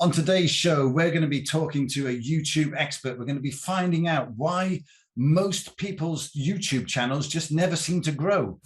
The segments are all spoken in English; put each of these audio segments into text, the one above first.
On today's show, we're going to be talking to a YouTube expert. We're going to be finding out why most people's YouTube channels just never seem to grow.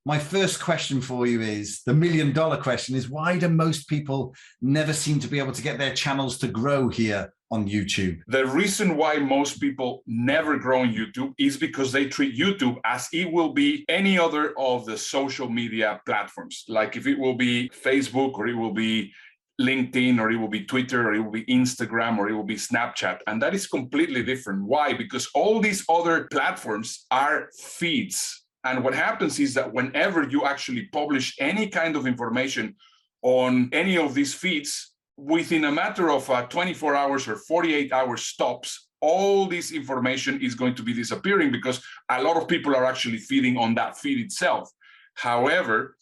My first question for you is, the million-dollar question is, why do most people never seem to be able to get their channels to grow here on YouTube? The reason why most people never grow on YouTube is because they treat YouTube as it will be any other of the social media platforms. Like if it will be Facebook, or it will be LinkedIn, or it will be Twitter, or it will be Instagram, or it will be Snapchat. And that is completely different. Why? Because all these other platforms are feeds. And what happens is that whenever you actually publish any kind of information on any of these feeds, within a matter of 24 hours or 48 hours stops, all this information is going to be disappearing because a lot of people are actually feeding on that feed itself. However,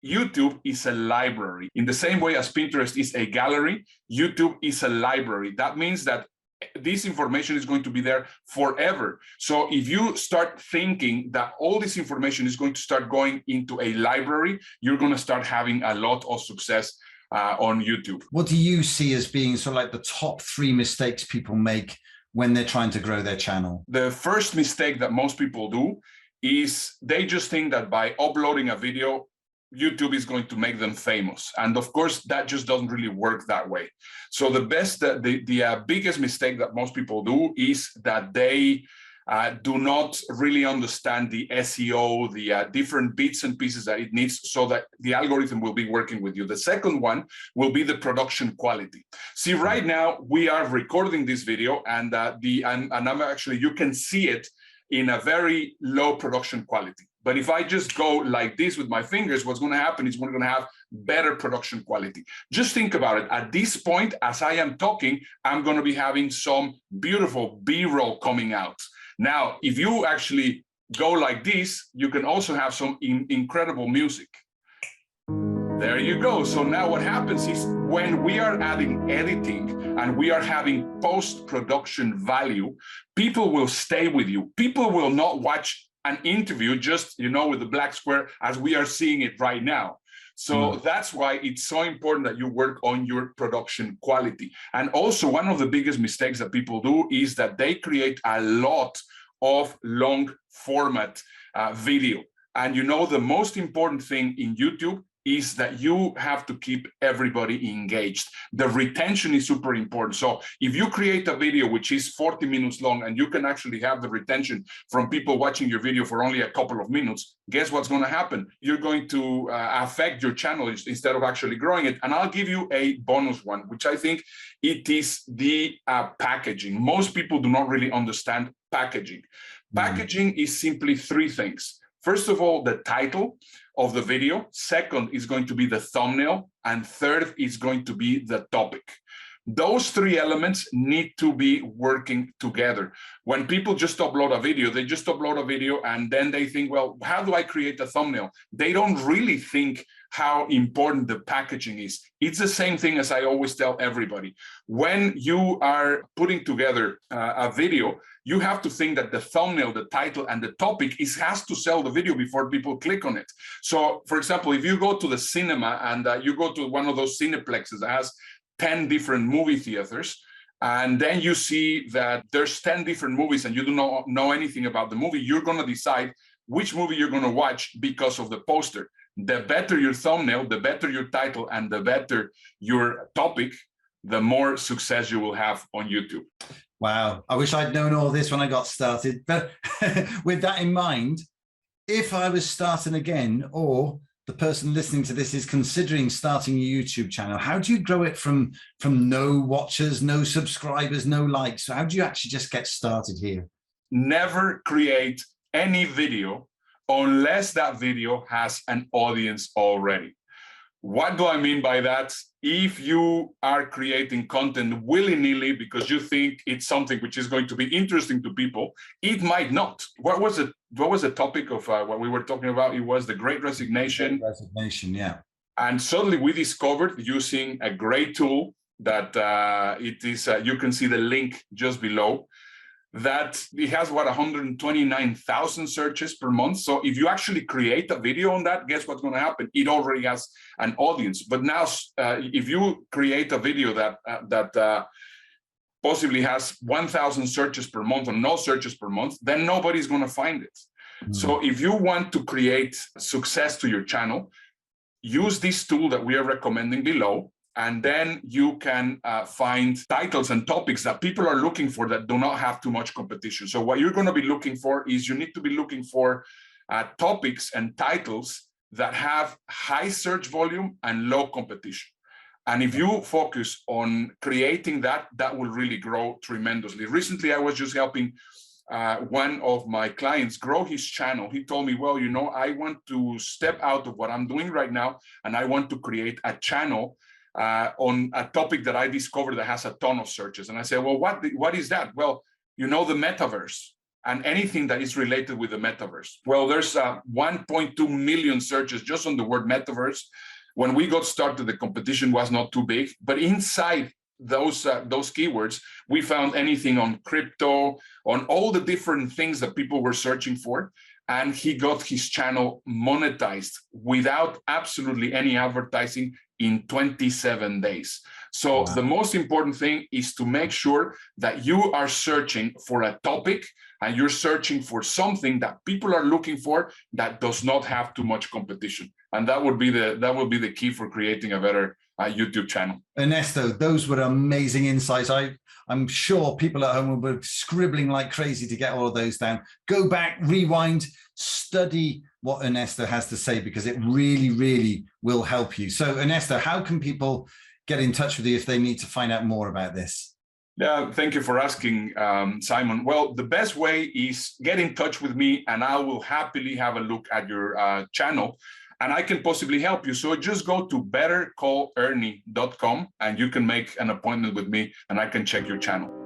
YouTube is a library. In the same way as Pinterest is a gallery, YouTube is a library. That means that this information is going to be there forever. So if you start thinking that all this information is going to start going into a library, you're going to start having a lot of success on YouTube. What do you see as being sort of like the top 3 mistakes people make when they're trying to grow their channel? The first mistake that most people do is they just think that by uploading a video, YouTube is going to make them famous. And of course, that just doesn't really work that way. So the biggest mistake that most people do is that they do not really understand the SEO, the different bits and pieces that it needs so that the algorithm will be working with you. The second one will be the production quality. See, right now we are recording this video, and I'm actually, you can see it in a very low production quality. But if I just go like this with my fingers, what's going to happen is we're going to have better production quality. Just think about it. At this point, as I am talking, I'm going to be having some beautiful B-roll coming out. Now, if you actually go like this, you can also have some incredible music. There you go. So now what happens is when we are adding editing and we are having post-production value, people will stay with you. People will not watch an interview just, with the black square as we are seeing it right now. So that's why it's so important that you work on your production quality. And also, one of the biggest mistakes that people do is that they create a lot of long format video. And the most important thing in YouTube is that you have to keep everybody engaged. The retention is super important. So if you create a video which is 40 minutes long and you can actually have the retention from people watching your video for only a couple of minutes, guess what's going to happen? You're going to affect your channel instead of actually growing it. And I'll give you a bonus one, which I think it is the packaging. Most people do not really understand packaging. Packaging is simply 3 things. First of all, the title of the video. Second is going to be the thumbnail. And third is going to be the topic. Those 3 elements need to be working together. When people just upload a video, they just upload a video and then they think, well, how do I create a thumbnail? They don't really think how important the packaging is. It's the same thing as I always tell everybody. When you are putting together a video, you have to think that the thumbnail, the title, and the topic has to sell the video before people click on it. So, for example, if you go to the cinema and you go to one of those cineplexes that has 10 different movie theaters, and then you see that there's 10 different movies and you do not know anything about the movie, you're going to decide which movie you're going to watch because of the poster. The better your thumbnail, the better your title, and the better your topic, the more success you will have on YouTube. Wow. I wish I'd known all this when I got started. But with that in mind, if I was starting again, or the person listening to this is considering starting a YouTube channel, how do you grow it from no watchers, no subscribers, no likes? So how do you actually just get started here? Never create any video unless that video has an audience already. What do I mean by that? If you are creating content willy-nilly because you think it's something which is going to be interesting to people, it might not. What was the topic of what we were talking about? It was the Great Resignation. Great Resignation, yeah. And suddenly we discovered, using a great tool that it is, you can see the link just below. that it has what, 129,000 searches per month. So if you actually create a video on that, guess what's going to happen? It already has an audience. But now, if you create a video that possibly has 1,000 searches per month or no searches per month, then nobody's going to find it. So if you want to create success to your channel, use this tool that we are recommending below, and then you can find titles and topics that people are looking for that do not have too much competition. So what you're going to be looking for is you need to be looking for topics and titles that have high search volume and low competition. And if you focus on creating that, that will really grow tremendously. Recently, I was just helping one of my clients grow his channel. He told me, well, you know, I want to step out of what I'm doing right now, and I want to create a channel on a topic that I discovered that has a ton of searches. And I said, well, what is that? Well, you know, the metaverse and anything that is related with the metaverse. Well, there's 1.2 million searches just on the word metaverse. When we got started, the competition was not too big, but inside those keywords, we found anything on crypto, on all the different things that people were searching for. And he got his channel monetized without absolutely any advertising in 27 days. So the most important thing is to make sure that you are searching for a topic and you're searching for something that people are looking for that does not have too much competition. And that would be the key for creating a better YouTube channel. Ernesto, those were amazing insights. I'm sure people at home were scribbling like crazy to get all of those down. Go back, rewind, study what Ernesto has to say, because it really, really will help you. So Ernesto, how can people get in touch with you if they need to find out more about this? Yeah, thank you for asking, Simon. Well, the best way is get in touch with me, and I will happily have a look at your channel, and I can possibly help you. So just go to bettercallernie.com and you can make an appointment with me and I can check your channel.